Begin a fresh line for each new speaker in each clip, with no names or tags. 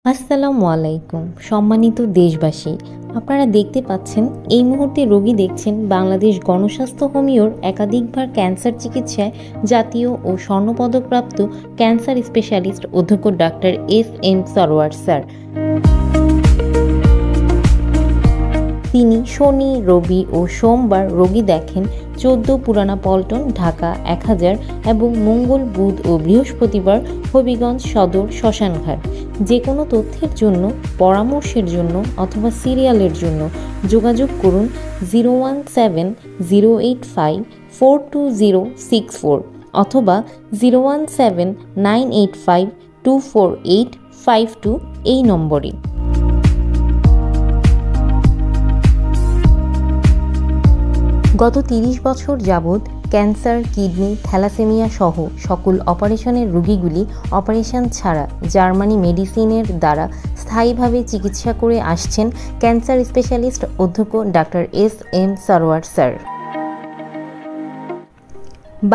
আসসালামু আলাইকুম সম্মানিত দেশবাসী, আপনারা দেখতে পাচ্ছেন এই মুহূর্তে রোগী দেখছেন বাংলাদেশ গণস্বাস্থ্য হোমিওর একাধিকবার ক্যান্সার চিকিৎসায় জাতীয় ও স্বর্ণপদকপ্রাপ্ত ক্যান্সার স্পেশালিস্ট অধ্যক্ষ ডাক্তার এস.এম. সরওয়ার স্যার। তিনি শনি, রবি ও সোমবার রোগী দেখেন 14 পুরানা পল্টন, ঢাকা 1000 এবং মঙ্গল, বুধ ও বৃহস্পতিবার হবিগঞ্জ সদর শ্মশানঘাট। যে কোনো তথ্যের জন্য, পরামর্শের জন্য অথবা সিরিয়ালের জন্য যোগাযোগ করুন 017-085-42064 অথবা 017-985-24852 এই নম্বরে। গত 30 বছর যাবৎ ক্যান্সার, কিডনি, থ্যালাসেমিয়া সহ সকল অপারেশনের রোগীগুলি অপারেশন ছাড়া জার্মানি মেডিসিনের দ্বারা স্থায়ীভাবে চিকিৎসা করে আসছেন ক্যান্সার স্পেশালিস্ট অধ্যক্ষ doctor SM. Sarwar sir.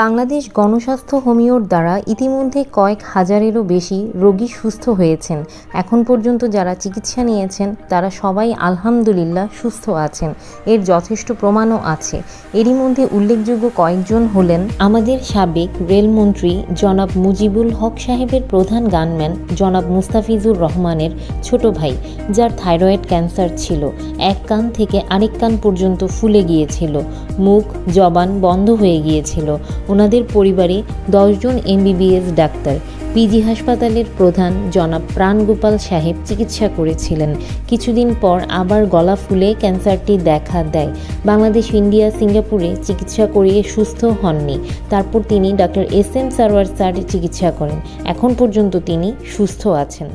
Bangladesh গণস্বাস্থ্য হোমিওর দ্বারা ইতিমধ্যে কয়েক হাজারেরও বেশি রোগী সুস্থ হয়েছেন। এখন পর্যন্ত যারা চিকিৎসা নিয়েছেন তারা সবাই আলহামদুলিল্লাহ সুস্থ আছেন। এর যথেষ্ট প্রমাণও আছে। এরই মধ্যে উল্লেখযোগ্য কয়েকজন হলেন আমাদের সাবেক রেলমন্ত্রী জনাব মুজিবুল হক সাহেবের প্রধান গানম্যান জনাব মুস্তাফিজুর রহমানের ছোট ভাই, যার থাইরয়েড ক্যান্সার ছিল। এক কান থেকে আরেক কান পর্যন্ত ফুলে গিয়েছিল, মুখ জবান বন্ধ হয়ে গিয়েছিল। ওনাদের পরিবারে 10 জন এমবিবিএস ডাক্তার। পিজি হাসপাতালের প্রধান জনাব প্রাণগোপাল সাহেব চিকিৎসা করেছিলেন। কিছুদিন পর আবার গলা ফুলে ক্যান্সারটি দেখা দেয়। বাংলাদেশ, ইন্ডিয়া, সিঙ্গাপুরে চিকিৎসা করিয়ে সুস্থ হননি। তারপর তিনি ডাক্তার এস.এম. সরওয়ার স্যার চিকিৎসা করেন। এখন পর্যন্ত তিনি সুস্থ আছেন।